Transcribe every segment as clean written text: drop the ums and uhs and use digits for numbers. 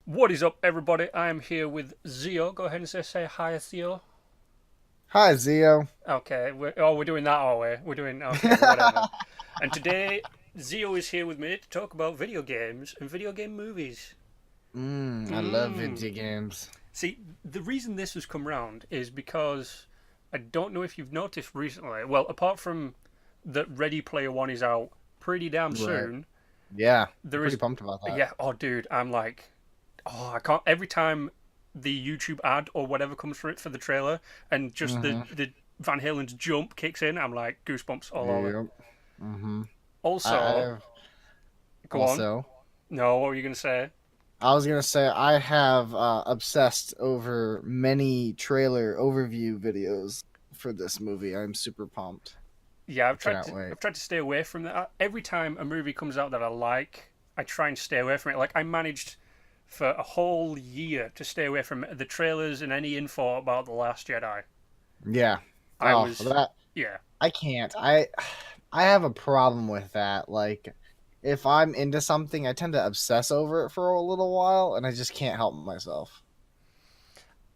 What is up, everybody? I am here with Zeo. Go ahead and say hi, Zeo. Hi, Zeo. Okay. We're doing that, are we? We're doing okay. Whatever. And today, Zeo is here with me to talk about video games and video game movies. I love Mm. video games. See, the reason this has come round is because I don't know if you've noticed recently. Well, apart from that, Ready Player One is out pretty damn Right. soon. Yeah, I'm There pretty is, pumped about that. yeah. Oh, dude, I'm like, oh, I can't. Every time the YouTube ad or whatever comes for it for the trailer, and just the Mm-hmm. the Van Halen's jump kicks in, I'm like goosebumps all over. Yep. Mm-hmm. Also, I've go on. also. No, what were you gonna say? I was gonna say I have obsessed over many trailer overview videos for this movie. I'm super pumped. Yeah, I cannot wait. I've tried to stay away from that. Every time a movie comes out that I like, I try and stay away from it. Like I managed for a whole year to stay away from the trailers and any info about the Last Jedi. Yeah. I Oh, was, that yeah. I can't. I have a problem with that. Like, if I'm into something, I tend to obsess over it for a little while, and I just can't help myself.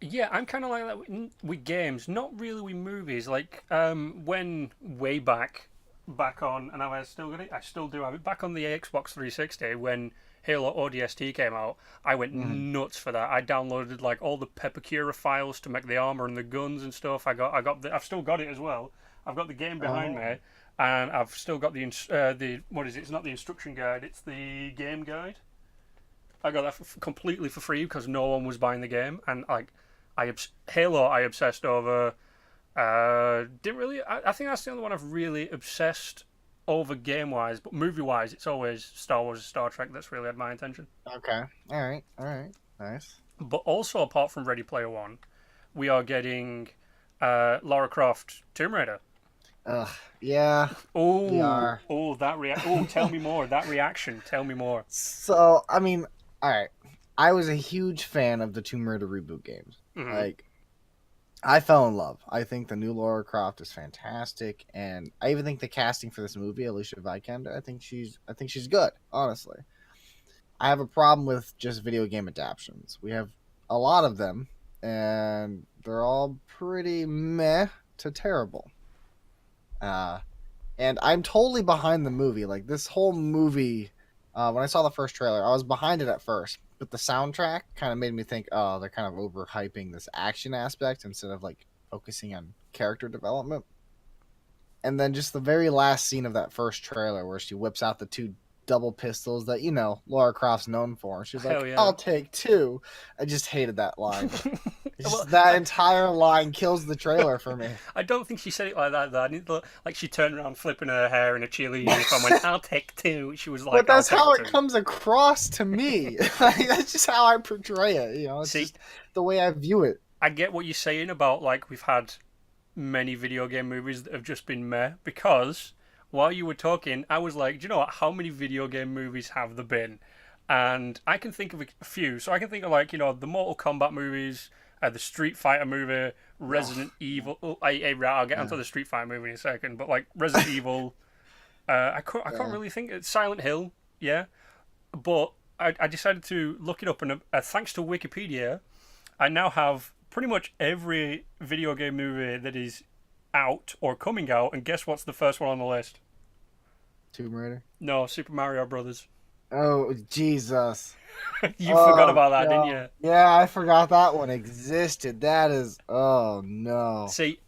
Yeah, I'm kind of like that with games, not really with movies. Like when way back on, and I still got it. I still do have it back on the Xbox 360 when Halo ODST came out. I went Hmm. nuts for that. I downloaded like all the Pepakura files to make the armor and the guns and stuff. I've still got it as well. I've got the game behind Oh, me, and I've still got the what is it? It's not the instruction guide. It's the game guide. I got that completely for free because no one was buying the game, and like Halo, I obsessed over. Didn't really. I think that's the only one I've really obsessed over game wise, but movie wise, it's always Star Wars and Star Trek that's really had my attention. okay. All right. All right. Nice. But also, apart from Ready Player One, we are getting Lara Croft Tomb Raider. Ugh. Yeah, we Oh, are. oh, that react. Oh, tell me more. That reaction. Tell me more. So, I mean, all right. I was a huge fan of the Tomb Raider reboot games. Hmm. Like, I fell in love. I think the new Lara Croft is fantastic, and I even think the casting for this movie, Alicia Vikander, I think she's good. Honestly, I have a problem with just video game adaptations. We have a lot of them, and they're all pretty meh to terrible. Uh, and I'm totally behind the movie. Like this whole movie, when I saw the first trailer, I was behind it at first, but the soundtrack kind of made me think, oh, they're kind of overhyping this action aspect instead of like focusing on character development. And then just the very last scene of that first trailer where she whips out the two double pistols that Laura Croft's known for. She's Hell like, yeah. "I'll take two." I just hated that line. It's Well, just that entire line kills the trailer for me. I don't think she said it like that. Though. I need to, like she turned around, flipping her hair in a cheerleader uniform, went, "I'll take two." She was But like, "I'll that's take how it two." comes across to me. Like, that's just how I portray it. It's See, just the way I view it. I get what you're saying about like we've had many video game movies that have just been meh. Because while you were talking, I was like, do you know what? How many video game movies have there been? And I can think of a few. So I can think of like the Mortal Kombat movies, the Street Fighter movie, Oh, Resident Evil. Oh, I'll get onto yeah, the Street Fighter movie in a second, but like Resident Evil. I can't yeah. really think. It's Silent Hill, yeah. But I decided to look it up, and thanks to Wikipedia, I now have pretty much every video game movie that is out or coming out. And guess what's the first one on the list? Tomb Raider. No, Super Mario Brothers. Oh Jesus. You forgot Oh about that, didn't God. you? Yeah, I forgot that one existed. That is. Oh no. See,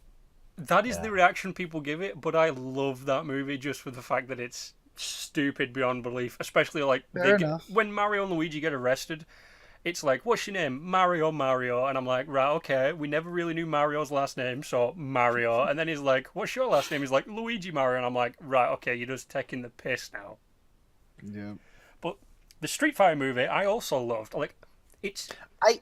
that is Yeah. the reaction people give it, but I love that movie just for the fact that it's stupid beyond belief. Especially like Fair enough. when Mario and Luigi get arrested, it's like, what's your name? Mario, Mario. And I'm like, right, okay. We never really knew Mario's last name, so Mario. And then he's like, what's your last name? He's like, Luigi Mario. And I'm like, right, okay, you're just taking the piss now. Yeah. But the Street Fighter movie, I also loved. Like, it's, I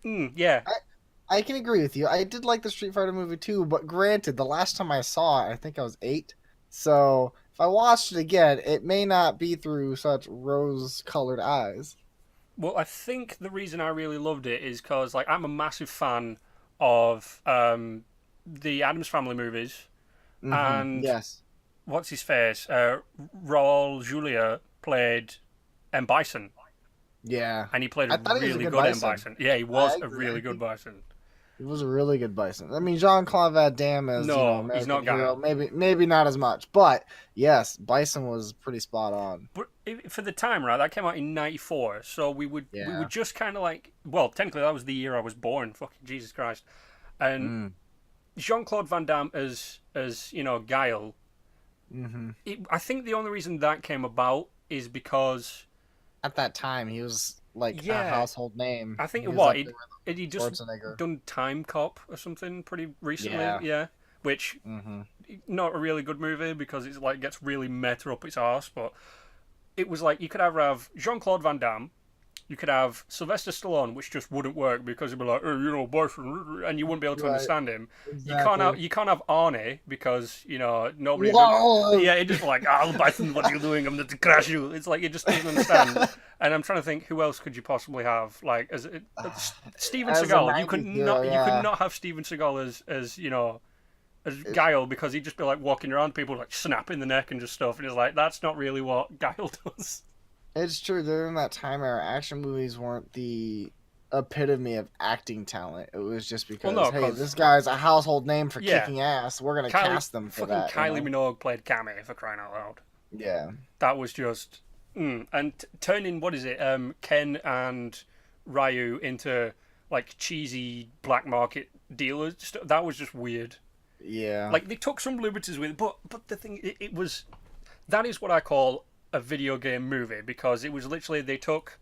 yeah. I I can agree with you. I did like the Street Fighter movie too, but granted, the last time I saw it, I think I was 8. So if I watched it again, it may not be through such rose-colored eyes. Well, I think the reason I really loved it is because, like, I'm a massive fan of the Adams Family movies. Mm-hmm. And Yes. what's his face? Raul Julia played M. Bison. Yeah, and he played a I thought he was a really good good M Bison. Bison. Yeah, he I was a agree. I really good think Bison. he was a really good Bison. I mean, Jean-Claude Van Damme as No, he's American not hero, Guile. maybe not as much, but yes, Bison was pretty spot on. But for the time, right, that came out in '94, so we were Yeah. just kind of like, well, technically that was the year I was born. Fucking Jesus Christ! And Mm. Jean Claude Van Damme as Guile. Hmm. I think the only reason that came about is because At that time, he was like a yeah, household name. I think He was what up there he with just Schwarzenegger. done Time Cop or something pretty recently, Yeah. yeah, which Hmm. not a really good movie because it's like gets really meta up its arse, but it was like you could have Jean Claude Van Damme. You could have Sylvester Stallone, which just wouldn't work because he'd be like, oh, boyfriend, and you wouldn't be able to Right. understand him. Exactly. You can't have Arnie because nobody. Whoa! Yeah, it just like, Bison, what are you doing? I'm going to crash you. It's like you just doesn't understand. And I'm trying to think, who else could you possibly have? Like Steven As a Seagal, '90s hero, you could yeah. not have Steven Seagal as It, Guile because he'd just be like walking around people like snapping the neck and just stuff, and it's like that's not really what Guile does. it's true. During that time era, action movies weren't the epitome of acting talent. It was just Well, because, no, hey, because this guy's a household name for yeah, kicking ass. We're gonna Kylie, cast them for fucking that. Kylie Minogue played Cammy for crying out loud. Yeah. That was just and turning what is it, Ken and Ryu into like cheesy black market dealers. That was just weird. Yeah. Like they took some liberties with it, but the thing it was that is what I call a video game movie because it was literally they took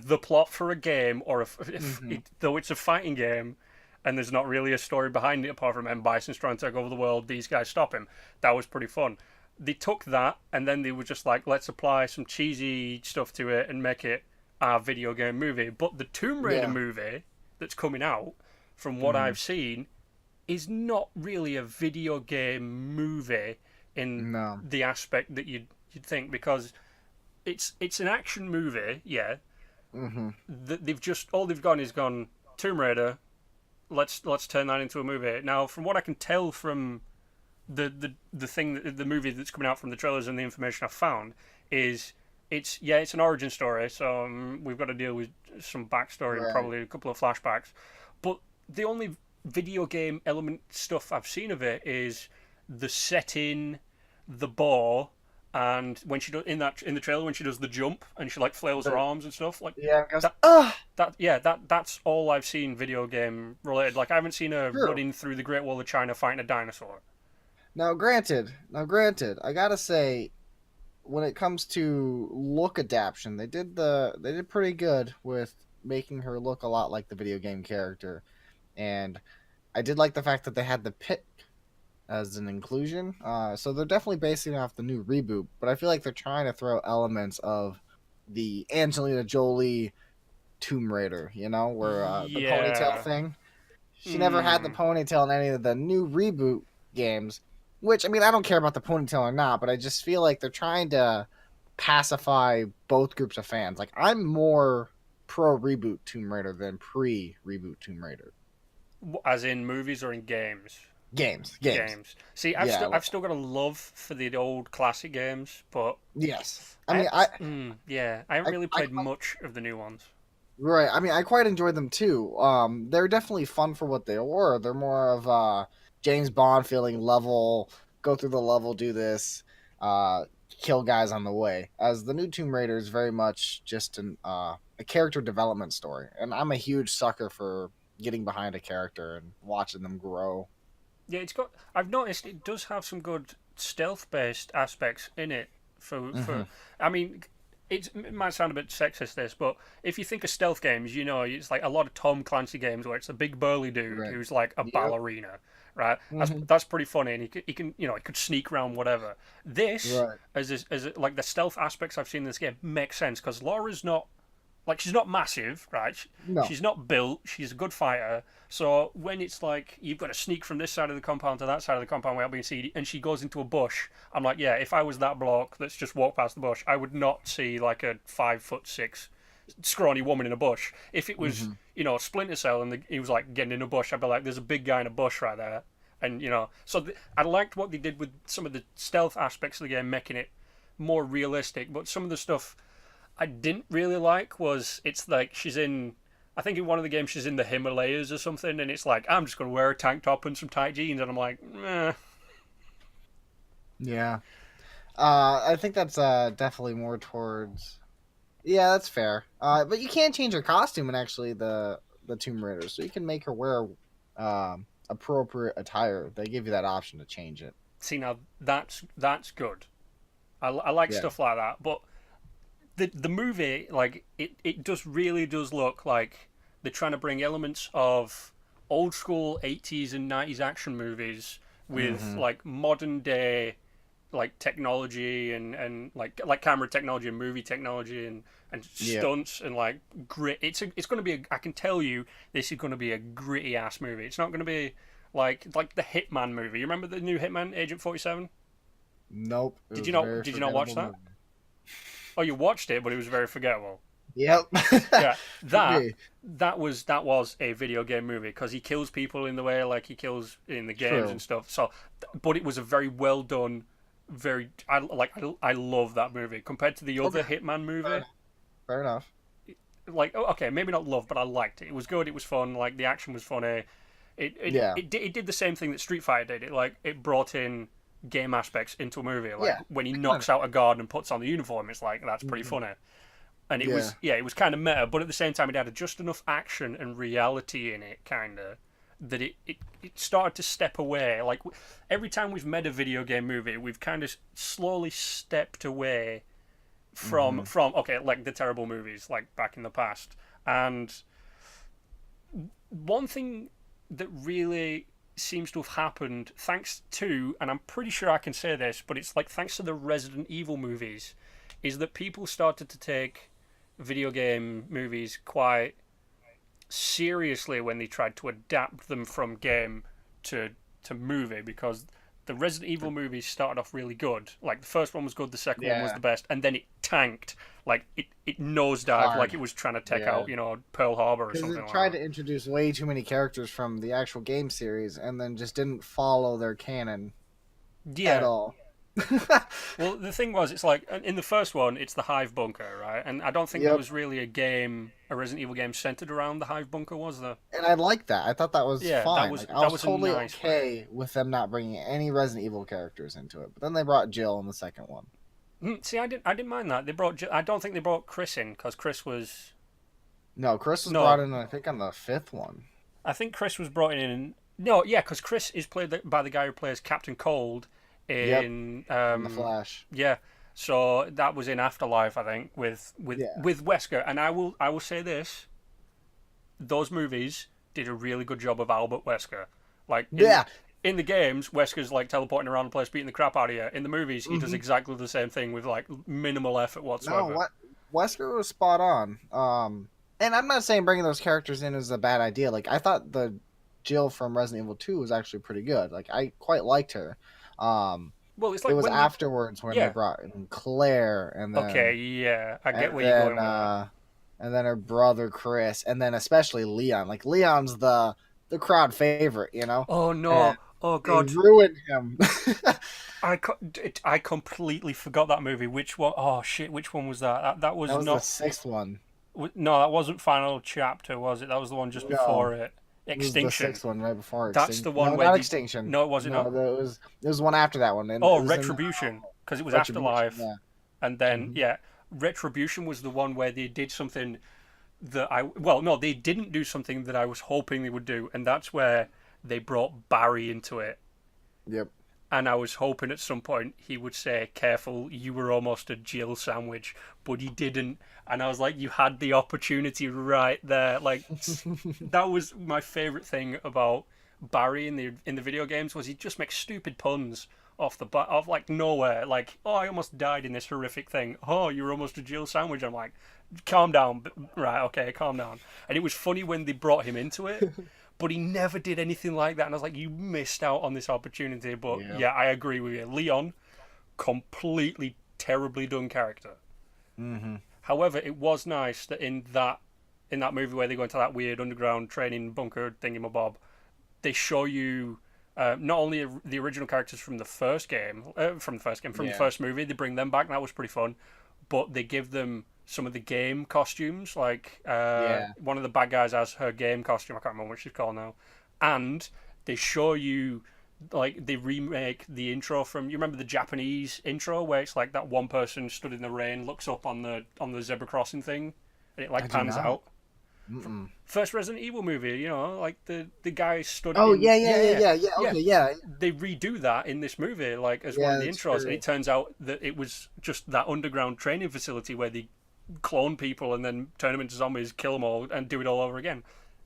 the plot for a game or Hmm. though it's a fighting game and there's not really a story behind it apart from M. Bison's trying to take over the world, these guys stop him. That was pretty fun. They took that and then they were just like, let's apply some cheesy stuff to it and make it a video game movie. But the Tomb Raider Yeah. movie that's coming out, from what Hmm. I've seen, is not really a video game movie in No. the aspect that you'd think because it's an action movie, yeah. Hmm. They've just all they've gone is gone Tomb Raider. Let's turn that into a movie. Now, from what I can tell from the thing the movie that's coming out from the trailers and the information I've found is it's an origin story. So we've got to deal with some backstory and Right. probably a couple of flashbacks. But the only video game element stuff I've seen of it is the setting, the bow, and when she does in the trailer when she does the jump and she like flails her The, arms and stuff like yeah. It goes, that. That's all I've seen video game related. Like I haven't seen her true. running through the Great Wall of China fighting a dinosaur. Now, granted, I gotta say, when it comes to look adaptation, they did pretty good with making her look a lot like the video game character, and I did like the fact that they had the pit as an inclusion. So they're definitely basing it off the new reboot, but I feel like they're trying to throw elements of the Angelina Jolie Tomb Raider, where the ponytail Yeah. thing. She never had the Hmm. ponytail in any of the new reboot games, which, I mean, I don't care about the ponytail or not, but I just feel like they're trying to pacify both groups of fans. Like, I'm more pro reboot Tomb Raider than pre reboot Tomb Raider. As in movies or in games? Games. Games. See, Yeah, I've still got a love for the old classic games, but yes. I I mean, haven't, yeah, I haven't really I played much of the new ones. right. I mean, I quite enjoyed them too. They're definitely fun for what they were. They're more of James Bond feeling level, go through the level, do this, uh, kill guys on the way. As the new Tomb Raider is very much just a character development story, and I'm a huge sucker for getting behind a character and watching them grow. Yeah, it's got. I've noticed it does have some good stealth-based aspects in it. Hmm. I mean, it might sound a bit sexist this, but if you think of stealth games, it's like a lot of Tom Clancy games where it's a big burly dude Right. who's like a Yep. ballerina, right? Hmm. That's pretty funny, and he could sneak around whatever. This Right. like the stealth aspects I've seen in this game makes sense because Laura's not like she's not massive, right? No. She's not built. She's a good fighter. So when it's like you've got to sneak from this side of the compound to that side of the compound without being seen, and she goes into a bush, I'm like, yeah, if I was that bloke that's just walked past the bush, I would not see like a 5'6" scrawny woman in a bush. If it was, Hmm. Splinter Cell and he was like getting in a bush, I'd be like, there's a big guy in a bush right there. And I liked what they did with some of the stealth aspects of the game, making it more realistic. But some of the stuff I didn't really like was it's like she's in. I think in one of the games she's in the Himalayas or something, and it's like I'm just gonna wear a tank top and some tight jeans, and I'm like, eh. Yeah. I think that's definitely more towards. Yeah, that's fair. But you can change her costume in actually the Tomb Raider, so you can make her wear appropriate attire. They give you that option to change it. See now that's good. I like Yeah. stuff like that, but the movie like it does really does look like they're trying to bring elements of old school 80s and 90s action movies with Mm-hmm. like modern day like technology and like camera technology and movie technology and Yep. stunts and like grit. It's going to be I can tell you this is going to be a gritty ass movie. It's not going to be like the Hitman movie. You remember the new Hitman Agent 47? Nope. It Did was you a not very did you not watch forgettable that? movie. Oh, you watched it, but it was very forgettable. Yep. Yeah, that Okay. that was a video game movie because he kills people in the way like he kills in the games True. and stuff. So, but it was a very well done, very I love that movie compared to the Okay. other Hitman movie. Fair, fair enough. Like, oh, okay, maybe not love, but I liked it. It was good. It was fun. Like the action was funny. Yeah. It did the same thing that Street Fighter did. It brought in game aspects into a movie. Like Yeah. when he Kind knocks out a guard and puts on the uniform, it's like that's pretty of. funny. And it Yeah. was it was kind of meta, but at the same time, it had just enough action and reality in it, kind of that it started to step away. Like every time we've made a video game movie, we've kind of slowly stepped away Hmm. from okay, like the terrible movies like back in the past. And one thing that really seems to have happened thanks to, and I'm pretty sure I can say this, but it's like thanks to the Resident Evil movies, is that people started to take video game movies quite seriously when they tried to adapt them from game to movie because the Resident Evil movies started off really good. Like the first one was good, the second one was Yeah. the best, and then it tanked. Like it nosedived, like Hard. it was trying to take Yeah. out Pearl Harbor or Because something it like tried that. to introduce way too many characters from the actual game series and then just didn't follow their canon at Yeah. all. Well, the thing was, it's like in the first one, it's the Hive bunker, right? And I don't think there Yep. was really a Resident Evil game centered around the Hive bunker, was there? And I liked that. I thought that was Yeah, that fine. was Like I that was was a totally nice way. okay with them not bringing any Resident Evil characters into it. But then they brought Jill in the second one. See, I didn't mind that. I don't think they brought Chris in because Chris was No, Chris was brought no. in, I think, on the fifth one. I think Chris was brought in. No, yeah, because Chris is played by the guy who plays Captain Cold Yep, in in the Flash. yeah. So that was in Afterlife, I think, Yeah, with Wesker. And I will say this: those movies did a really good job of Albert Wesker. Like yeah. in the games, Wesker's like teleporting around the place, beating the crap out of you. In the movies, he does Hmm. exactly the same thing with like minimal effort No, whatsoever. what Wesker was spot on. And I'm not saying bringing those characters in is a bad idea. Like I thought the Jill from Resident Evil 2 was actually pretty good. Like I quite liked her. Um, Well, it's it like was when they afterwards when they yeah. brought in Claire, Okay, yeah, I get and where you're then going with that. and then her brother Chris, and then especially Leon. Like Leon's the crowd favorite, you know, Oh and no! Oh they god! ruined him. I completely forgot that movie. Which one? Oh shit! Which one was that? That That was was the not. sixth one. No, that wasn't Final Chapter, was it? That was the one just No, before it. it was the Extinction. sixth one right before That's Extinction. the one No, where not they. Extinction. No, it wasn't. No, Not. there was one after that one, and Oh, it was in Retribution, because it was Retribution. Afterlife, Yeah. and then Hmm. yeah, Retribution was the one where they did something that I well no they didn't do something that I was hoping they would do, and that's where they brought Barry into it. Yep. And I was hoping at some point he would say, "Careful, you were almost a Jill sandwich," but he didn't. And I was like, "You had the opportunity right there." Like that was my favorite thing about Barry in the video games was he just makes stupid puns off the bat off like nowhere. Like, "Oh, I almost died in this horrific thing." "Oh, you're almost a Jill sandwich." I'm like, "Calm down, right? Okay, calm down." And it was funny when they brought him into it, but he never did anything like that. And I was like, you missed out on this opportunity. But Yeah. yeah, I agree with you. Leon, completely terribly done character. Hmm. However, it was nice that in that movie where they go into that weird underground training bunker thingamabob, they show you not only the original characters from the first game, from the Yeah. first movie, they bring them back. And that was pretty fun. But they give them some of the game costumes. Like Yeah, one of the bad guys has her game costume. I can't remember what she's called now. And they show you like they remake the intro from, you remember the Japanese intro where it's like that one person stood in the rain, looks up on the zebra crossing thing, and it I like do pans not. out. Mm-mm. First Resident Evil movie, you know, like the guy stood Oh in, yeah, yeah, yeah, yeah, yeah. yeah. Okay, yeah, They redo that in this movie, like as one of yeah. the That's intros, and true. it turns out that it was just that underground training facility where they clone people and then turn them into zombies, kill them all, and do it all over again.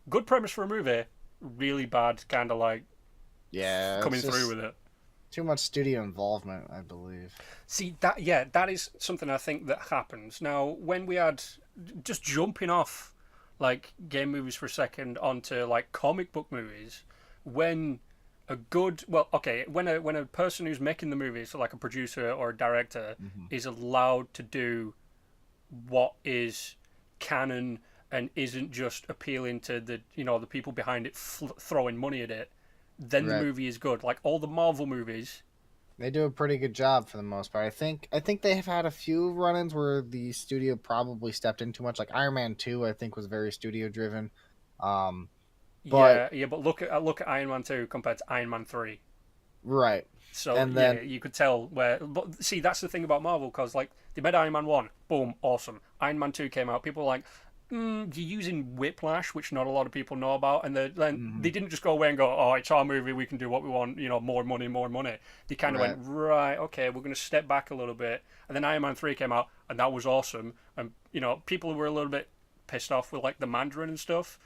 Good premise for a movie, really bad kind of like Yeah, coming it's through just with it. too much studio involvement, I believe. See that, yeah, that is something I think that happens now when we had, just jumping off like game movies for a second onto like comic book movies. When a good, well, okay, when a person who's making the movies, so like a producer or a director, Hmm. is allowed to do what is canon and isn't just appealing to the, you know, the people behind it throwing money at it, then the Right. movie is good. Like all the Marvel movies. They do a pretty good job for the most part. I think they have had a few run-ins where the studio probably stepped in too much. Like Iron Man 2, I think was very studio driven. Um, but Yeah, yeah, but look at Iron Man 2 compared to Iron Man 3. right. So And yeah, then you could tell where. But see, that's the thing about Marvel, because like they made Iron Man 1, boom, awesome. Iron Man 2 came out, people were like, you're using Whiplash, which not a lot of people know about, and then they mhm, didn't just go away and go, oh, it's our movie, we can do what we want, you know, more money, more money. They kind of went, right. right, okay, we're going to step back a little bit, and then Iron Man 3 came out, and that was awesome, and you know, people were a little bit pissed off with like the Mandarin and stuff,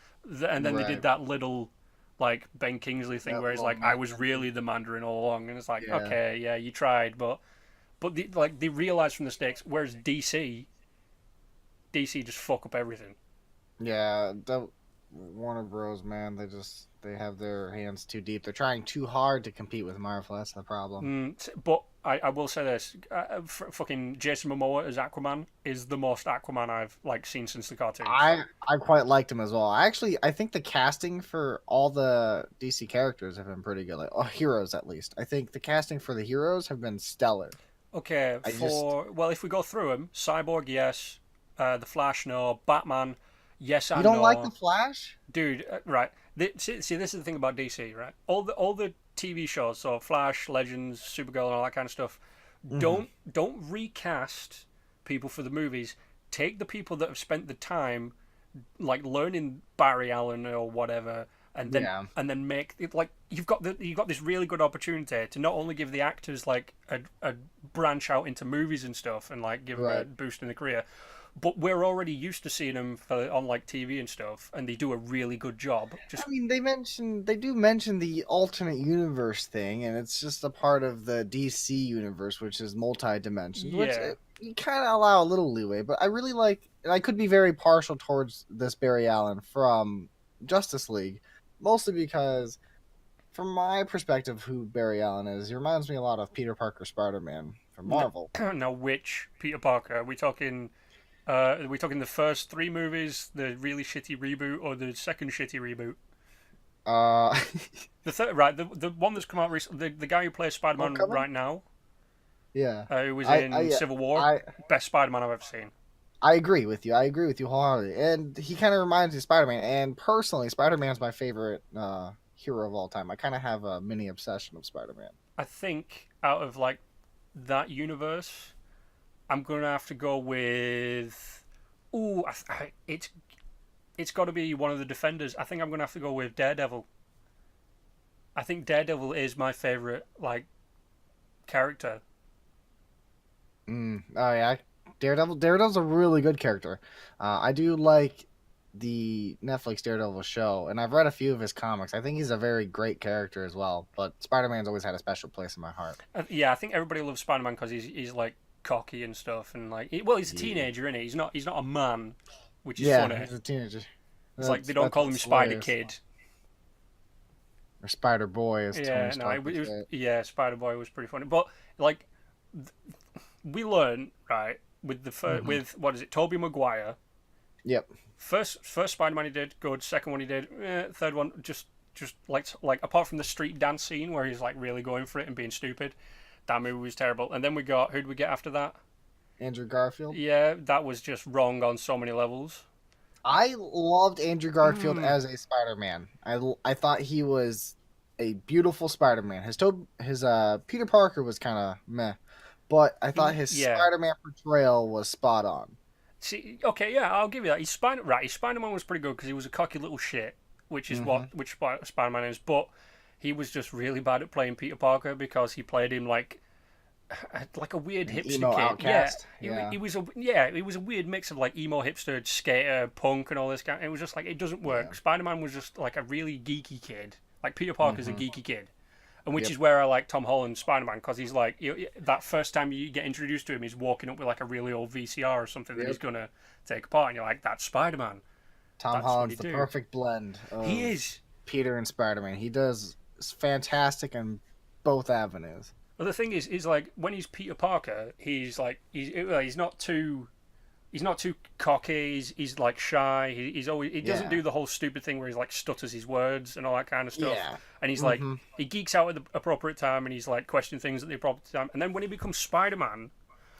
and then they did Right. that little like Ben Kingsley thing That where he's little like, I was moment. really the Mandarin all along, and it's like, Yeah. okay, yeah, you tried, but like they realized from the stakes. Whereas DC just fuck up everything. Yeah, the Warner Bros. Man, they have their hands too deep. They're trying too hard to compete with Marvel. That's the problem. But I will say this: fucking Jason Momoa as Aquaman is the most Aquaman I've like seen since the cartoons. I quite liked him as well. I think the casting for all the DC characters have been pretty good. Like heroes at least. I think the casting for the heroes have been stellar. Okay, I just for well, if we go through them, Cyborg, yes. The Flash, no. Batman, yes You and don't like the no. Flash? Dude, right. See, this is the thing about DC, right? All the TV shows, so Flash, Legends, Supergirl, and all that kind of stuff. Hmm. Don't recast people for the movies. Take the people that have spent the time, like learning Barry Allen or whatever, and then Yeah. make it like you've got this really good opportunity to not only give the actors like a branch out into movies and stuff and like give them a Right. boost in the career, but we're already used to seeing them on like TV and stuff, and they do a really good job. I Just mean, they do mention the alternate universe thing, and it's just a part of the DC universe, which is multi-dimensioned, which yeah, you kind of allow a little leeway. But I really like, and I could be very partial towards this Barry Allen from Justice League, mostly because, from my perspective, who Barry Allen is, he reminds me a lot of Peter Parker Spider-Man from no, Marvel. now which Peter Parker? Are we talking the first three movies, the really shitty reboot, or the second shitty reboot? Uh, The third, right? The one that's come out recently. The guy who plays Spider Man Homecoming. right now, Yeah, who was I, in I, Civil War, I, best Spider Man I've ever seen. I agree with you. I agree with you wholeheartedly. And he kind of reminds me of Spider Man. And personally, Spider Man's my favorite hero of all time. I kind of have a mini obsession of Spider Man. I think out of like that universe, I'm gonna have to go with. Ooh, it's got to be one of the Defenders. I think I'm gonna have to go with Daredevil. I think Daredevil is my favorite like character. Oh yeah, Daredevil. Daredevil's a really good character. I do like the Netflix Daredevil show, and I've read a few of his comics. I think he's a very great character as well. But Spider Man's always had a special place in my heart. Yeah, I think everybody loves Spider Man because he's like cocky and stuff, and like well, he's a Yeah, teenager, isn't he? He's not a man, which is yeah, funny. he's a teenager. It's like they don't That's call him what's Spider hilarious. Kid. Or Spider Boy, as Tony Yeah, no, Stark would say. yeah, Spider Boy was pretty funny, but like we learn right with Hmm. with what is it, Tobey Maguire. Yep. First Spider Man he did good. Second one he did. Third one just like apart from the street dance scene where he's like really going for it and being stupid, that movie was terrible. And then we got who did we get after that? Andrew Garfield. Yeah, that was just wrong on so many levels. I loved Andrew Garfield Mm, as a Spider-Man. I thought he was a beautiful Spider-Man. His Peter Parker was kind of meh, but I thought his yeah. Spider-Man portrayal was spot on. See, okay, yeah, I'll give you that. His Spider-Man was pretty good because he was a cocky little shit, which is Hmm. which Spider-Man is. But he was just really bad at playing Peter Parker because he played him like a weird An hipster emo kid. Yeah, outcast. Yeah, he was a weird mix of like emo hipster, skater, punk, and all this kind. It was just like it doesn't yeah. work. Spider-Man was just like a really geeky kid. Like Peter Parker's a Hmm. geeky kid, and which Yep. is where I like Tom Holland's Spider-Man because he's like that first time you get introduced to him, he's walking up with like a really old VCR or something that he's Yep. gonna take apart, and you're like, that's Spider-Man. Tom That's what he Holland's the do. perfect blend He of is. Peter and Spider-Man. He does fantastic in both avenues. But the thing is like when he's Peter Parker, he's like he's not too cocky. He's like shy. He's always he doesn't Yeah. do the whole stupid thing where he's like stutters his words and all that kind of stuff. Yeah. And he's like Hmm. he geeks out at the appropriate time and he's like questioning things at the appropriate time. And then when he becomes Spider Man,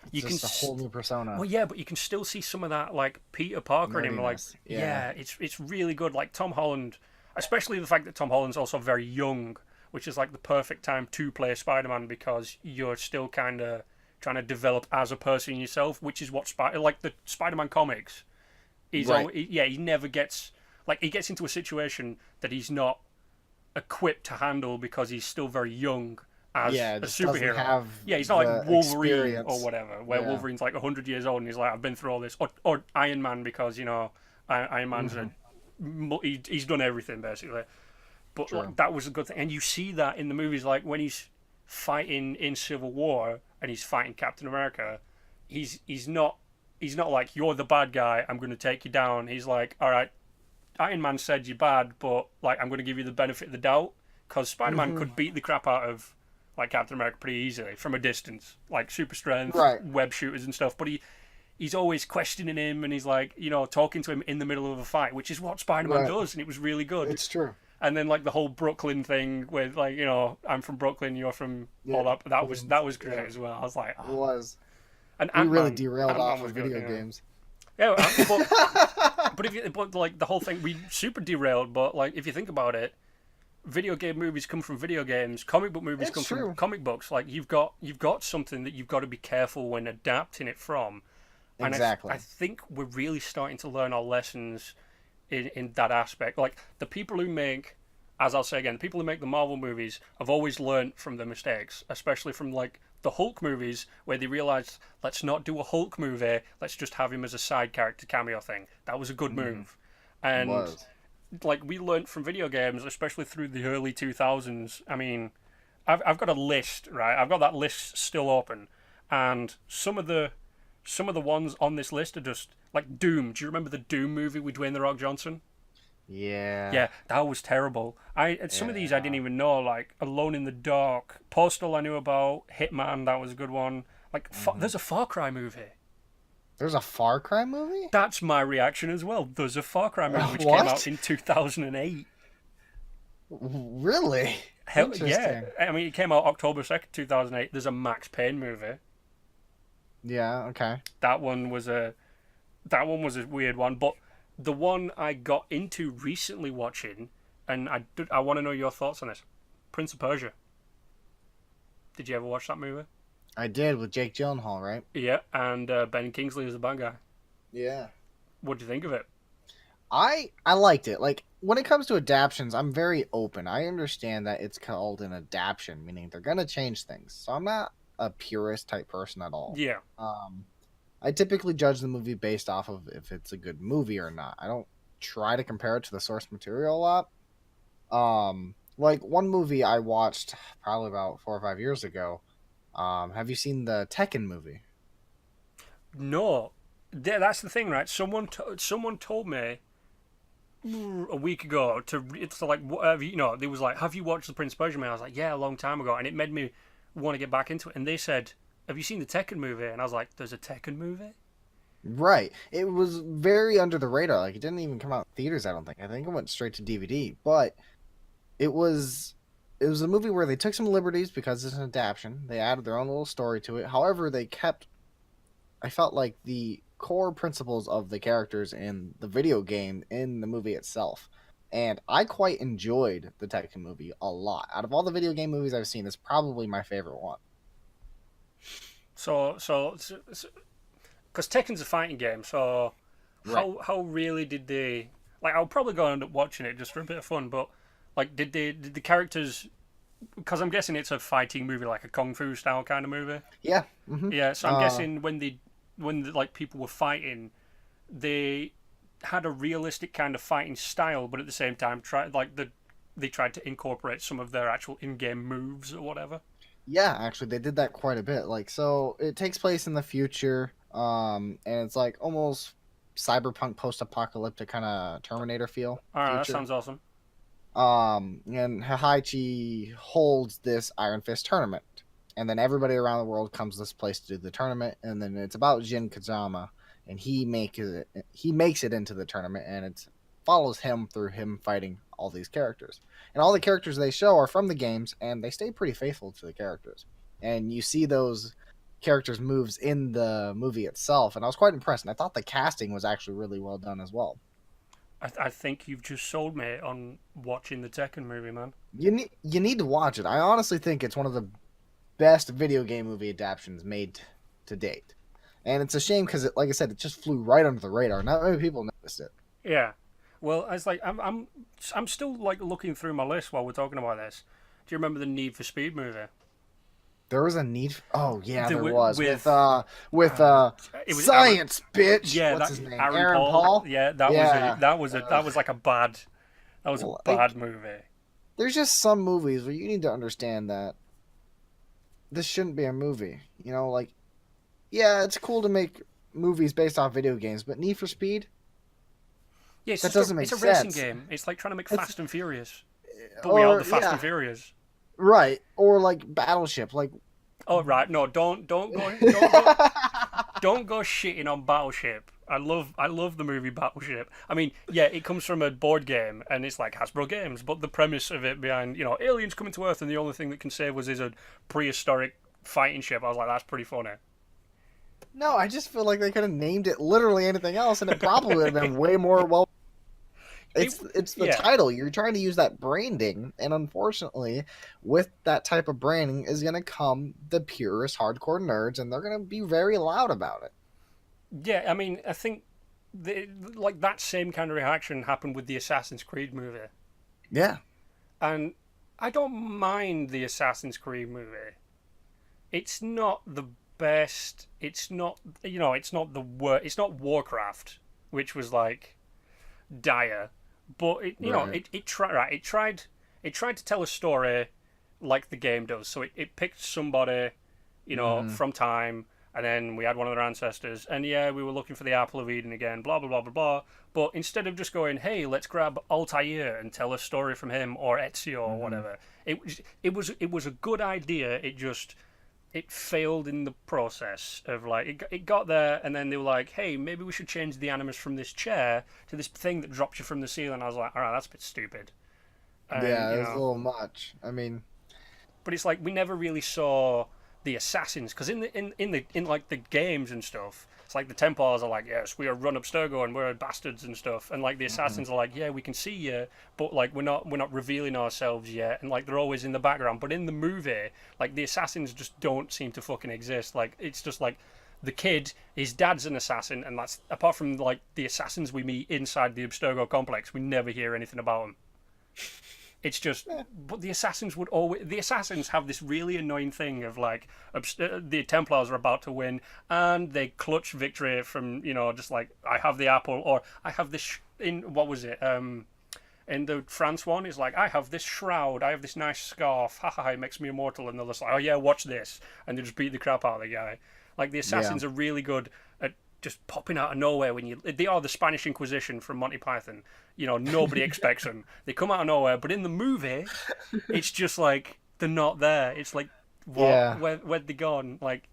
It's you can just a whole new persona. well yeah, but you can still see some of that like Peter Parker in him. Like Nerdiness. Yeah. yeah, it's really good. Like Tom Holland, especially the fact that Tom Holland's also very young, which is like the perfect time to play Spider Man because you're still kind of trying to develop as a person yourself, which is what like the Spider-Man comics. Right. He never gets like he gets into a situation that he's not equipped to handle because he's still very young as Yeah. a Just doesn't superhero. have Yeah, he's not the like Wolverine or experience. whatever, where Yeah. Wolverine's like 100 years old and he's like, I've been through all this, or Iron Man because Iron Man's Hmm. he's done everything basically. But True. like, that was a good thing, and you see that in the movies, like when he's fighting in Civil War and he's fighting Captain America, he's not like you're the bad guy. I'm going to take you down. He's like, all right, Iron Man said you're bad, but like I'm going to give you the benefit of the doubt because Spider Man Hmm. could beat the crap out of like Captain America pretty easily from a distance, like super strength, Right. web shooters and stuff. But he's always questioning him and he's like talking to him in the middle of a fight, which is what Spider Man Right. does, and it was really good. It's true. And then like the whole Brooklyn thing with like I'm from Brooklyn, you're from Yeah. all that. That was great Yeah. as well. I was like, It was. and We really Ant-Man, derailed Ant-Man off was of good. video Yeah, games. yeah but if you but like the whole thing, we super derailed. But like if you think about it, video game movies come from video games. Comic book movies It's come from true. comic books. Like you've got something that you've got to be careful when adapting it from. And Exactly. I think we're really starting to learn our lessons in that aspect. Like the people who make, as I'll say again, the people who make the Marvel movies have always learned from their mistakes, especially from like the Hulk movies where they realized let's not do a Hulk movie, let's just have him as a side character cameo thing. That was a good move. It And was. like we learned from video games, especially through the early 2000s. I mean, I've got a list, right? I've got that list still open, and some of the ones on this list are just like Doom. Do you remember the Doom movie with Dwayne the Rock Johnson? Yeah. Yeah, that was terrible. Some of these I didn't Yeah. even know, like Alone in the Dark, Postal I knew about, Hitman that was a good one. Like Mhm. there's a Far Cry movie. There's a Far Cry movie? That's my reaction as well. There's a Far Cry movie which came out What? in 2008. Really? Hell yeah! Interesting. I mean, it came out October 2nd, 2008. There's a Max Payne movie. Yeah, okay. That one was a weird one, but the one I got into recently watching, and I want to know your thoughts on this. Prince of Persia. Did you ever watch that movie? I did with Jake Gyllenhaal, right? Yeah, and Ben Kingsley is the bad guy. Yeah. What do you think of it? I liked it. Like when it comes to adaptions, I'm very open. I understand that it's called an adaptation, meaning they're gonna change things. So I'm not a purist type person at all. Yeah, I typically judge the movie based off of if it's a good movie or not. I don't try to compare it to the source material a lot. Like one movie I watched probably about 4 or 5 years ago. Have you seen the Tekken movie? no, that's the thing, right? Someone told me a week ago it's like whatever they was like, have you watched the Prince of Persia movie? I was like, yeah, a long time ago, and it made me want to get back into it. And they said, have you seen the Tekken movie? And I was like, there's a Tekken movie? Right. It was very under the radar. Like it didn't even come out in theaters, I don't think. I think it went straight to DVD. But it was a movie where they took some liberties because it's an adaptation. They added their own little story to it. However, they kept I felt like the core principles of the characters in the video game in the movie itself. And I quite enjoyed the Tekken movie a lot. Out of all the video game movies I've seen, it's probably my favorite one. So, because Tekken's a fighting game, so Right. how really did they like? I'll probably go and end up watching it just for a bit of fun, but like, did the characters? Because I'm guessing it's a fighting movie, like a kung fu style kind of movie. Yeah. Hmm. Yeah, so I'm guessing when like people were fighting, they had a realistic kind of fighting style, but at the same time they tried to incorporate some of their actual in-game moves or whatever. Yeah, actually, they did that quite a bit. Like, so it takes place in the future, and it's like almost cyberpunk post-apocalyptic kind of Terminator feel All right, that future. sounds awesome. And Heihachi holds this Iron Fist tournament, and then everybody around the world comes to this place to do the tournament, and then it's about Jin Kazama, and he makes it into the tournament, and it follows him through him fighting all these characters, and all the characters they show are from the games, and they stay pretty faithful to the characters, and you see those characters moves in the movie itself, and I was quite impressed, and I thought the casting was actually really well done as well. I think you've just sold me on watching the Tekken movie, man. You need to watch it. I honestly think it's one of the best video game movie adaptations made to date. And it's a shame because, like I said, it just flew right under the radar. Not many people noticed it. Yeah. Well, it's like I'm still like looking through my list while we're talking about this. Do you remember the Need for Speed movie? There was a need. Oh yeah, The, there was with it was science, bitch. yeah, What's that his name? Aaron Paul. Yeah, Yeah. that was like a bad that was a Well, bad like, movie. there's just some movies where you need to understand that this shouldn't be a movie. You know, like yeah, it's cool to make movies based off video games, but Need for Speed Yeah, it's that just doesn't it's make a racing sense. game. It's like trying to make It's Fast and Furious, but without or the Fast yeah, and Furious. right, or like Battleship, like Oh right, no, don't go shitting on Battleship. I love the movie Battleship. I mean, yeah, it comes from a board game and it's like Hasbro Games, but the premise of it behind, aliens coming to Earth and the only thing that can save us is a prehistoric fighting ship. I was like, that's pretty funny. no, I just feel like they could have named it literally anything else, and it probably would have been way more well. It's the Yeah. title. You're trying to use that branding, and unfortunately, with that type of branding is going to come the purest hardcore nerds, and they're going to be very loud about it. Yeah, I mean, I think like that same kind of reaction happened with the Assassin's Creed movie. Yeah, And I don't mind the Assassin's Creed movie. It's not the best. It's not, it's not it's not Warcraft, which was like dire, but right. it tried to tell a story like the game does. So it picked somebody, Hmm. from time, and then we had one of their ancestors, and yeah, we were looking for the Apple of Eden again, blah blah blah blah blah. But instead of just going, hey, let's grab Altair and tell a story from him or Ezio or Hmm. whatever, it was a good idea. It failed in the process of like it got there, and then they were like, hey, maybe we should change the animus from this chair to this thing that drops you from the ceiling. I was like, all right, that's a bit stupid. And Yeah, it's a little much. I mean, but it's like we never really saw the assassins because in like the games and stuff, it's like the Templars are like, yes, we are run Abstergo and we're bastards and stuff, and like the mhm. assassins are like, yeah, we can see you, but like we're not revealing ourselves yet, and like they're always in the background. But in the movie, like the assassins just don't seem to fucking exist. Like it's just like the kid, his dad's an assassin, and that's apart from like the assassins we meet inside the Abstergo complex, we never hear anything about them. It's just, but the assassins have this really annoying thing of like, the Templars are about to win, and they clutch victory from, just like, I have the apple, or I have this, in, what was it, in the France one, is like, I have this shroud, I have this nice scarf, haha, it makes me immortal, and they're just like, oh yeah, watch this, and they just beat the crap out of the guy. Like, the Yeah. assassins are really good at just popping out of nowhere they are the Spanish Inquisition from Monty Python. Nobody expects them. They come out of nowhere, but in the movie, it's just like they're not there. It's like, what? Yeah. Where'd they gone? Like,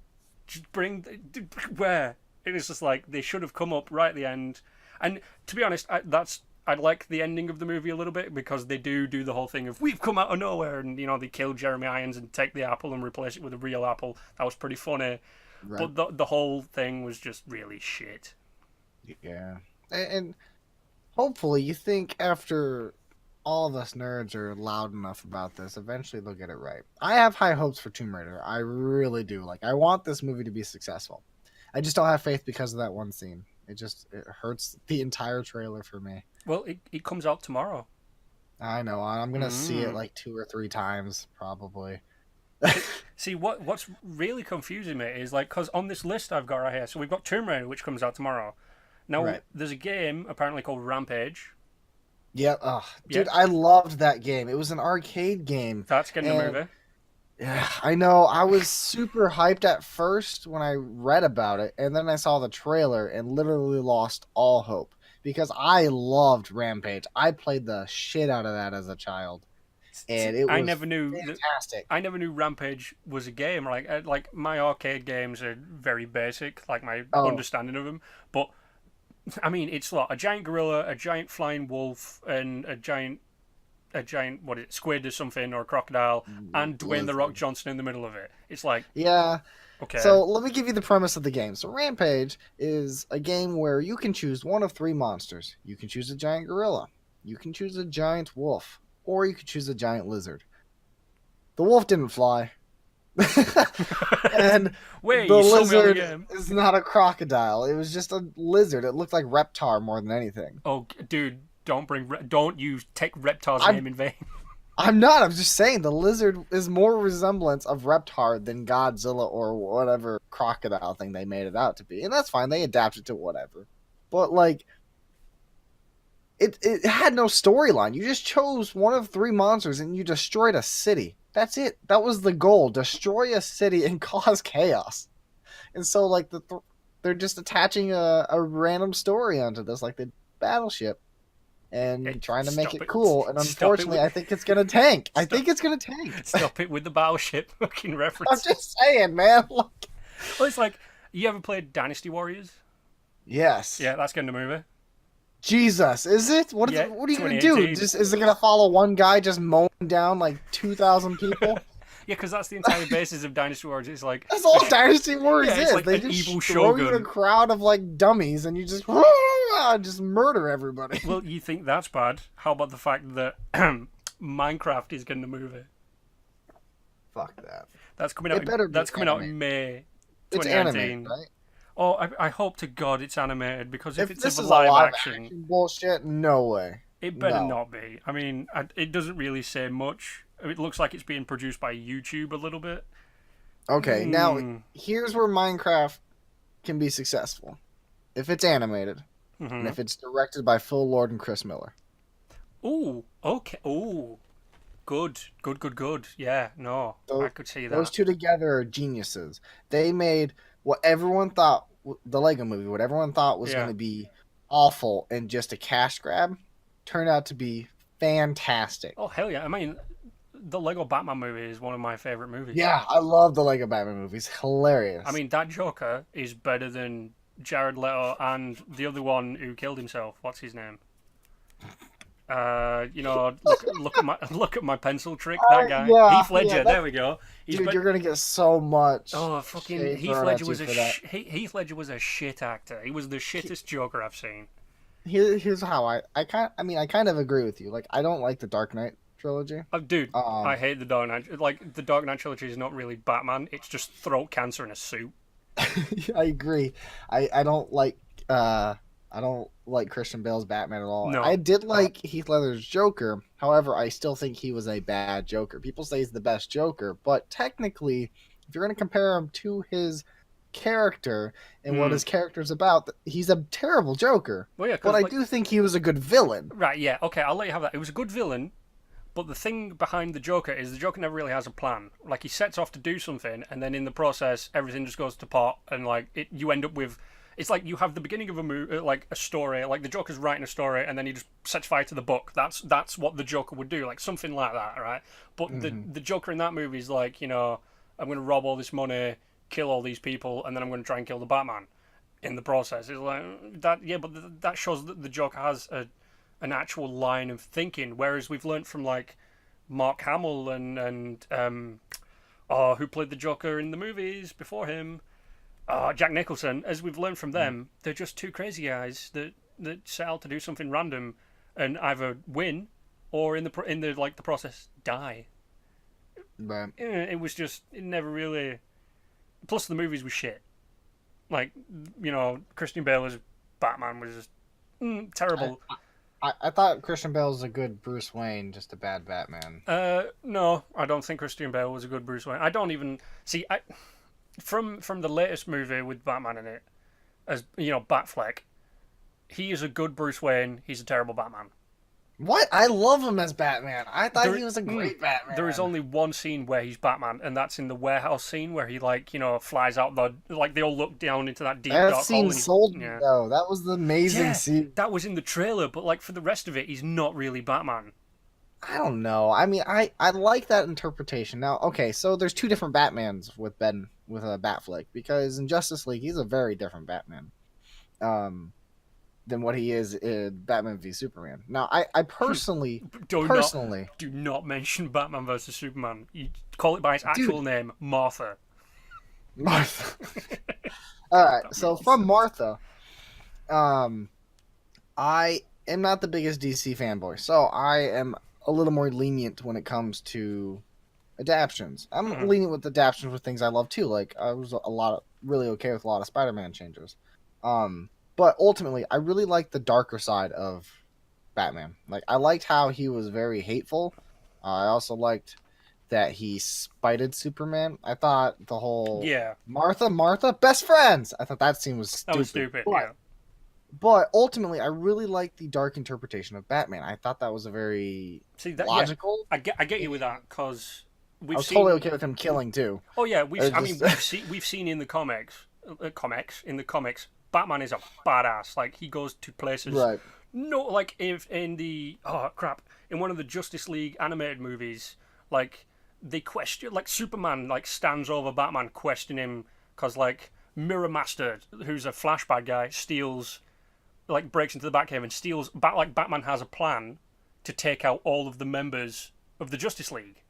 just where? It was just like they should have come up right at the end. And to be honest, I like the ending of the movie a little bit because they do the whole thing of we've come out of nowhere, and they kill Jeremy Irons and take the apple and replace it with a real apple. That was pretty funny. Right. but the whole thing was just really shit. Yeah. And hopefully, you think after all of us nerds are loud enough about this, eventually they'll get it right. I have high hopes for Tomb Raider. I really do. Like, I want this movie to be successful. I just don't have faith because of that one scene. It hurts the entire trailer for me. Well, it comes out tomorrow. I know. I'm gonna see it Mm. like 2 or 3 times probably. See, what's really confusing me is like, because on this list I've got right here, so we've got Tomb Raider, which comes out tomorrow. Now, Right. there's a game apparently called Rampage. Yeah. Oh, Yeah, dude, I loved that game. It was an arcade game, that's getting a and movie. yeah, I know. I was super hyped at first when I read about it, and then I saw the trailer and literally lost all hope because I loved Rampage. I played the shit out of that as a child, See, and it was fantastic. I never knew Rampage was a game. Like my arcade games are very basic, like my Oh, understanding of them. But I mean, it's like a giant gorilla, a giant flying wolf, and a giant what is it, squid or something, or a crocodile, and Dwayne the Rock lizard. Johnson in the middle of it. It's like, Yeah. okay, So let me give you the premise of the game. So Rampage is a game where you can choose one of 3 monsters. You can choose a giant gorilla, you can choose a giant wolf, or you can choose a giant lizard. The wolf didn't fly. And wait, the you sold me on the lizard game. is not a crocodile. It was just a lizard. It looked like Reptar more than anything. Oh, dude, don't you take Reptar's I'm name in vain. I'm not. I'm just saying the lizard is more resemblance of Reptar than Godzilla or whatever crocodile thing they made it out to be. And that's fine. They adapted to whatever. But like it had no storyline. You just chose one of 3 monsters and you destroyed a city. That's it. That was the goal. Destroy a city and cause chaos. And so like they're just attaching a random story onto this like the Battleship Hey, and trying to make stop it it! cool. And Stop it unfortunately, with I think it's gonna tank. I stop, think it's gonna tank. stop it with the battleship fucking I'm reference. just saying, man. Look. Well, it's like, you ever played Dynasty Warriors? Yes. Yeah, that's getting a movie. Jesus, is it? Yeah, What are you gonna do? 2018. Just is it gonna follow one guy just mowing down like 2,000 people? Yeah, because that's the entire basis of Dynasty Warriors. It's like, That's all Dynasty Warriors yeah, it's is. like They an just evil throw you in a shogun. crowd of like dummies, and you just murder everybody. Well, you think that's bad? How about the fact that Minecraft is getting a movie? Fuck that. That's coming out. It better be That's coming out animated. in May It's 2019. animated, right? Oh, I hope to God it's animated, because if If it's this a is a live live action, bullshit, no way. it better No. not be. I mean, it doesn't really say much. It looks like it's being produced by YouTube a little bit. Okay, now Mm. here's where Minecraft can be successful. If it's animated, and Hmm. if it's directed by Phil Lord and Chris Miller. Ooh, okay. Ooh, good. Yeah, no, I Those, could see those that. two together are geniuses. They made what everyone thought, the Lego movie, what everyone thought was going Yeah. to be awful and just a cash grab, turned out to be fantastic. Oh hell yeah! I mean, the Lego Batman movie is one of my favorite movies. Yeah, I love the Lego Batman movies. Hilarious. I mean, that Joker is better than Jared Leto and the other one who killed himself. What's his name? Look at my pencil trick. That guy, yeah, Heath Ledger. yeah, there we go. dude, you're gonna get so much. Oh, fucking shade Heath thrown Ledger at was you a for that. Heath Ledger was a shit actor. He was the shittest Joker I've seen. Here's how I kind of agree with you. Like I don't like the Dark Knight trilogy. Dude, I Um, hate the Dark Knight. Like, the Dark Knight trilogy is not really Batman. It's just throat cancer in a suit. I agree. I don't like I don't like Christian Bale's Batman at all. No. I did like Heath Ledger's Joker. However, I still think he was a bad Joker. People say he's the best Joker, but technically, if you're going to compare him to his character and what Hmm. his character's about, he's a terrible Joker. Well, yeah, But because I do think he was a good villain. right, yeah, okay, I'll let you have that. It was a good villain, but the thing behind the Joker is the Joker never really has a plan. Like, he sets off to do something, and then in the process, everything just goes to pot, and like you end up with. It's like you have the beginning of a movie, like a story, like the Joker's writing a story, and then he just sets fire to the book. That's what the Joker would do, like something like that, right? But the Joker in that movie is like, I'm going to rob all this money, kill all these people, and then I'm going to try and kill the Batman. In the process, it's like that. Yeah, but that shows that the Joker has an actual line of thinking, whereas we've learned from like Mark Hamill and who played the Joker in the movies before him. Jack Nicholson, as we've learned from them, they're just two crazy guys that set out to do something random and either win or in the like the process die. But It was just it never really. Plus the movies were shit. Like Christian Bale as Batman was just I, terrible. I thought Christian Bale was a good Bruce Wayne, just a bad Batman. No, I don't think Christian Bale was a good Bruce Wayne. I don't even see. From the latest movie with Batman in it, as Batfleck, he is a good Bruce Wayne. He's a terrible Batman. What? I love him as Batman. I thought There, he was a great Batman. there is only one scene where he's Batman, and that's in the warehouse scene where he flies out they all look down into that deep That dark hole. scene sold me Yeah, though. That was the amazing yeah, scene. that was in the trailer, but like for the rest of it, he's not really Batman. I don't know. I mean, I like that interpretation. Now, okay, so there's two different Batmans with a Batflick because in Justice League he's a very different Batman, than what he is in Batman v Superman. Now, I personally, Do personally, not do not mention Batman versus Superman. You call it by its actual name, Martha. Martha. All right, That so makes from sense. Martha, I am not the biggest DC fanboy, so I am a little more lenient when it comes to adaptions. I'm lenient with adaptions with things I love too. Like I was really okay with a lot of Spider-Man changes. But ultimately, I really liked the darker side of Batman. Like I liked how he was very hateful. I also liked that he spited Superman. I thought the whole Yeah, Martha, best friends. I thought that scene was that stupid. was stupid. But, Yeah. but ultimately, I really liked the dark interpretation of Batman. I thought that was a very See that? Yeah, logical. I get you with that because I we've was seen. totally okay with him killing too. Oh yeah, It I mean just we've seen in the comics, Batman is a badass. Like he goes to places. right, No, like if in the in one of the Justice League animated movies, like they question like Superman like stands over Batman questioning him because like Mirror Master, who's a Flash bad guy, steals like breaks into the Batcave and steals like Batman has a plan to take out all of the members of the Justice League.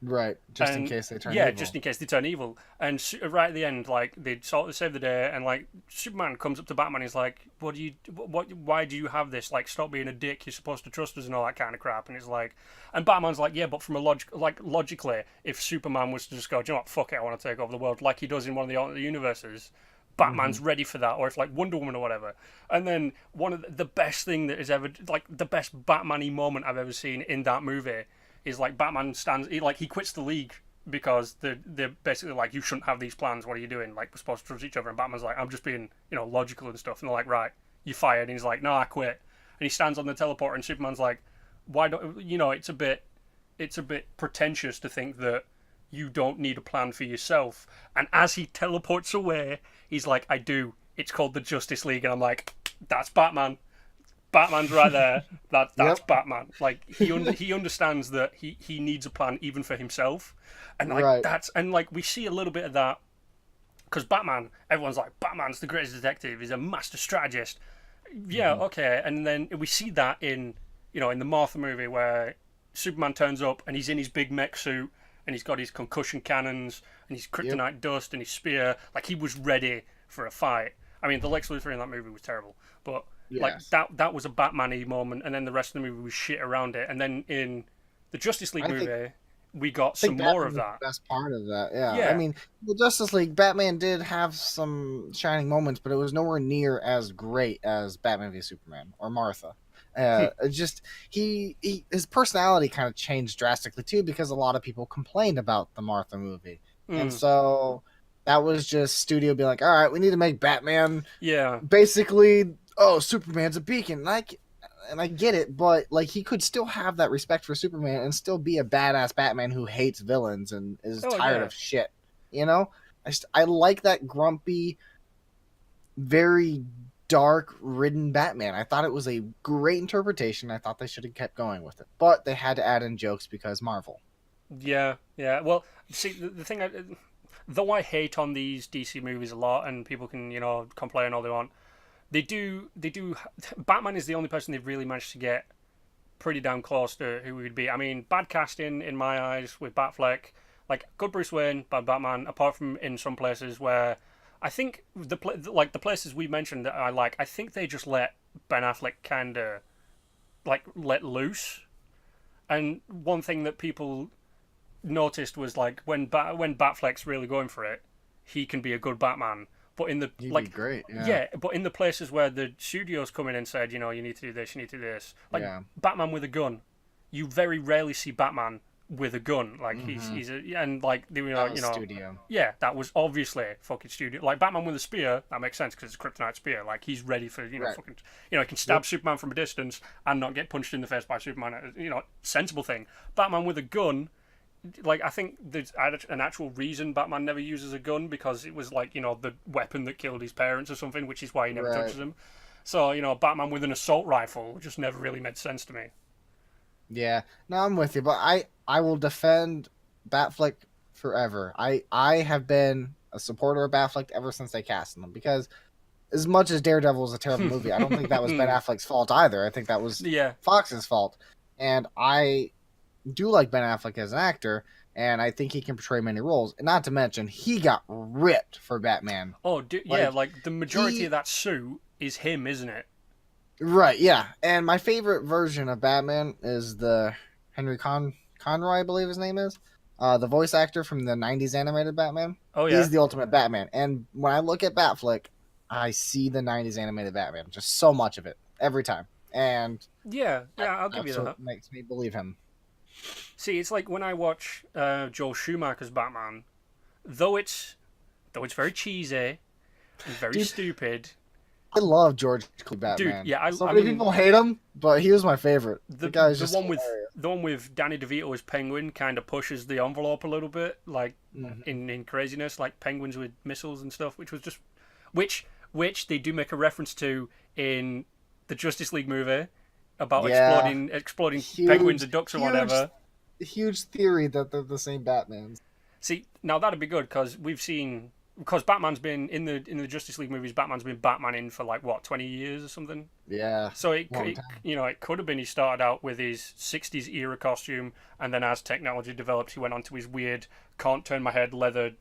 right. Just in And case they turn yeah, evil. just in case they turn evil. And right at the end, like they sort of save the day, and like Superman comes up to Batman, he's like, "What do you? What? Why do you have this? Like, stop being a dick. You're supposed to trust us and all that kind of crap." And it's like, and Batman's like, "Yeah, but from a logically, if Superman was to just go, do you know what? Fuck it, I want to take over the world, like he does in one of the alternate universes." Batman's ready for that, or if like Wonder Woman or whatever. And then one of the best thing that is ever like the best Batman-y moment I've ever seen in that movie is like Batman he quits the League because they're basically like, you shouldn't have these plans. What are you doing? Like we're supposed to trust each other. And Batman's like, I'm just being logical and stuff. And they're like, right, you fired. And he's like, no, I quit. And he stands on the teleporter, and Superman's like, why don't it's a bit pretentious to think that you don't need a plan for yourself. And as he teleports away, he's like, I do. It's called the Justice League. And I'm like, that's Batman. Batman's right there. That's Yep. Batman. Like he understands that he needs a plan even for himself, and like Right. we see a little bit of that because Batman. Everyone's like, Batman's the greatest detective. He's a master strategist. Yeah, okay. And then we see that in the Martha movie where Superman turns up and he's in his big mech suit and he's got his concussion cannons and his kryptonite dust and his spear. Like he was ready for a fight. I mean, the Lex Luthor in that movie was terrible, but like Yes. that was a Batman-y moment, and then the rest of the movie was shit around it. And then in the Justice League I think movie, we got I think some more Batman of was that. the best part of that. Yeah. I Yeah. mean, the Justice League, Batman did have some shining moments, but it was nowhere near as great as Batman v Superman or Martha. It just his personality kind of changed drastically too because a lot of people complained about the Martha movie, and Mm, so that was just studio being like, all right, we need to make Batman yeah. basically. Oh, Superman's a beacon, and I get it, but like he could still have that respect for Superman and still be a badass Batman who hates villains and is Oh tired yeah. of shit. You know, I like that grumpy, very dark ridden Batman. I thought it was a great interpretation. I thought they should have kept going with it, but they had to add in jokes because Marvel. Yeah. Yeah. Well, see, the thing, though I hate on these DC movies a lot, and people can complain all they want. They do. Batman is the only person they've really managed to get pretty damn close to who he would be. I mean, bad casting in my eyes with Batfleck. Like good Bruce Wayne, bad Batman. Apart from in some places where I think like the places we mentioned that I like, I think they just let Ben Affleck kind of like let loose. And one thing that people noticed was like when Batfleck's really going for it, he can be a good Batman. But in the He'd be like, great. Yeah. yeah, but in the places where the studios come in and said, you need to do this, you need to do this, like Yeah. Batman with a gun, you very rarely see Batman with a gun. Like Hmm. he's a and like That was studio. yeah, that was obviously fucking studio. Like Batman with a spear, that makes sense because it's a kryptonite spear. Like he's ready for Right. fucking he can stab Yep. Superman from a distance and not get punched in the face by Superman. Sensible thing. Batman with a gun, like I think there's an actual reason Batman never uses a gun because it was like the weapon that killed his parents or something, which is why he never Right. touches them. So Batman with an assault rifle just never really made sense to me. Yeah. No, I'm with you, but I will defend Batfleck forever. I have been a supporter of Batfleck ever since they cast him because as much as Daredevil was a terrible movie, I don't think that was Ben Affleck's fault either. I think that was Yeah, Fox's fault. And I do like Ben Affleck as an actor, and I think he can portray many roles. And not to mention, he got ripped for Batman. oh yeah, Like like the majority of he, that suit is him, isn't it? right? Yeah. And my favorite version of Batman is the Conroy, I believe his name is, the voice actor from the '90s animated Batman. Oh yeah, He's the ultimate Batman. And when I look at Batfleck, I see the '90s animated Batman, just so much of it every time, and yeah, I'll give you absolutely that. makes me believe him. See, it's like when I watch Joel Schumacher's Batman, though it's very cheesy and very Dude, stupid. I love George Clooney Dude, Batman. yeah, So I many mean people hate him, but he was my favorite. The guy's the just one with hilarious. Danny DeVito as Penguin kind of pushes the envelope a little bit, like Mhm. in craziness, like penguins with missiles and stuff, which was just which they do make a reference to in the Justice League movie about Yeah, exploding penguins huge, and ducks or huge, whatever. huge theory that they're the same Batmans. See, now that'd be good because Batman's been in the Justice League movies. Batman's been Batmaning for like what 20 years or something. Yeah, So long time. it could have been he started out with his '60s era costume, and then as technology developed, he went on to his weird can't turn my head leather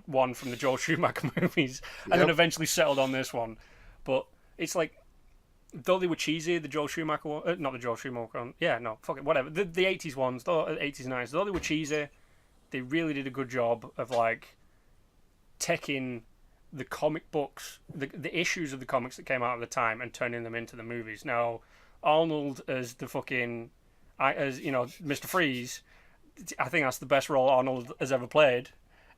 one from the Joel Schumacher movies, and then Yep. eventually settled on this one. But it's like though they were cheesy, the Joel Schumacher one, not the Joel Schumacher one, yeah, no, fuck it, whatever. The '80s ones, the '80s and '90s, though they were cheesy, they really did a good job of like taking the comic books, the issues of the comics that came out at the time, and turning them into the movies. Now, Arnold as the fucking, as Mr. Freeze, I think that's the best role Arnold has ever played,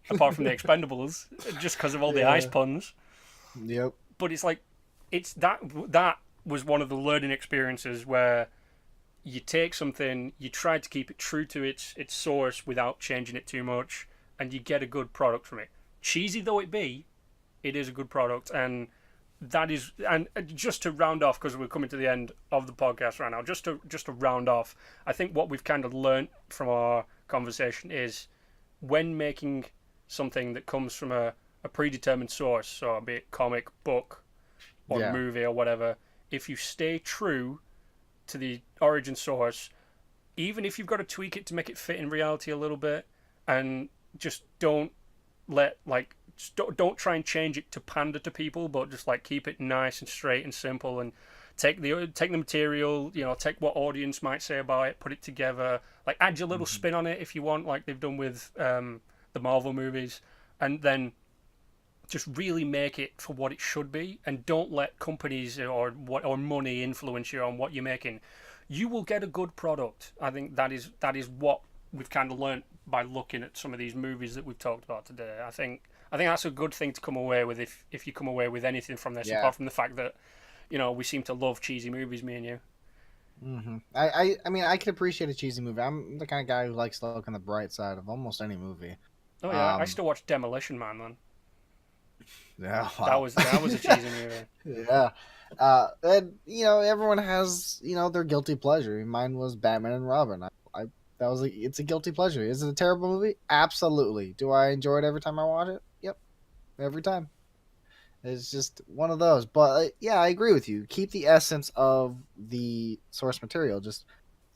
apart from the Expendables, just because of all the ice Yeah. puns. Yep. But it's like, it's that was one of the learning experiences where you take something, you try to keep it true to its source without changing it too much, and you get a good product from it. Cheesy though it be, it is a good product, and that is and just to round off because we're coming to the end of the podcast right now. Just to round off, I think what we've kind of learnt from our conversation is when making something that comes from a predetermined source, so be it comic, book, or Yeah. movie or whatever, if you stay true to the origin source, even if you've got to tweak it to make it fit in reality a little bit, and just don't let like don't try and change it to pander to people, but just like keep it nice and straight and simple, and take the material, take what audience might say about it, put it together, like add your little Mhm. spin on it if you want, like they've done with the Marvel movies, and then just really make it for what it should be, and don't let companies or money influence you on what you're making. You will get a good product. I think that is what we've kind of learnt by looking at some of these movies that we've talked about today. I think that's a good thing to come away with if you come away with anything from this, Yeah. apart from the fact that we seem to love cheesy movies, me and you. I mean, I can appreciate a cheesy movie. I'm the kind of guy who likes to look on the bright side of almost any movie. Oh yeah, I Um, still watch Demolition Man, man. yeah, That wow. was that was a cheesy movie. Yeah. And everyone has their guilty pleasure. Mine was Batman and Robin. I that was it's a guilty pleasure. Is it a terrible movie? Absolutely. Do I enjoy it every time I watch it? Yep, every time. It's just one of those. But yeah, I agree with you. Keep the essence of the source material. Just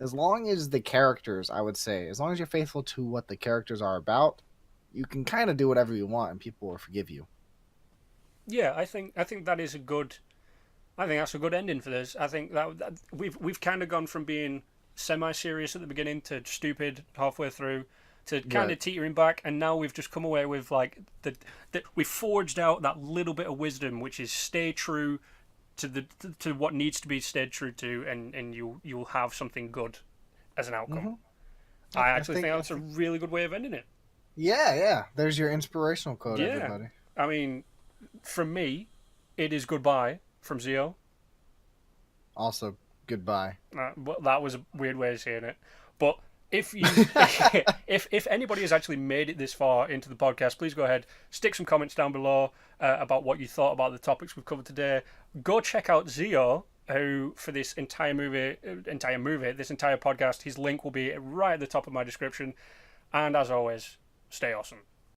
as long as the characters, I would say, as long as you're faithful to what the characters are about, you can kind of do whatever you want, and people will forgive you. Yeah, I think that is a good. I think that's a good ending for this. I think that we've kind of gone from being semi-serious at the beginning to stupid halfway through to kind Right. of teetering back, and now we've just come away with like the we've forged out that little bit of wisdom, which is stay true to the to what needs to be stayed true to, and you'll have something good as an outcome. Hmm. I I actually think think. I that's a think. really good way of ending it. Yeah, yeah. There's your inspirational quote, Yeah, everybody. I mean, from me, it is goodbye from Zio. Also, goodbye. But that was a weird way of saying it. But if you, if anybody has actually made it this far into the podcast, please go ahead, stick some comments down below about what you thought about the topics we've covered today. Go check out Zio, who for this entire this entire podcast, his link will be right at the top of my description. And as always, stay awesome.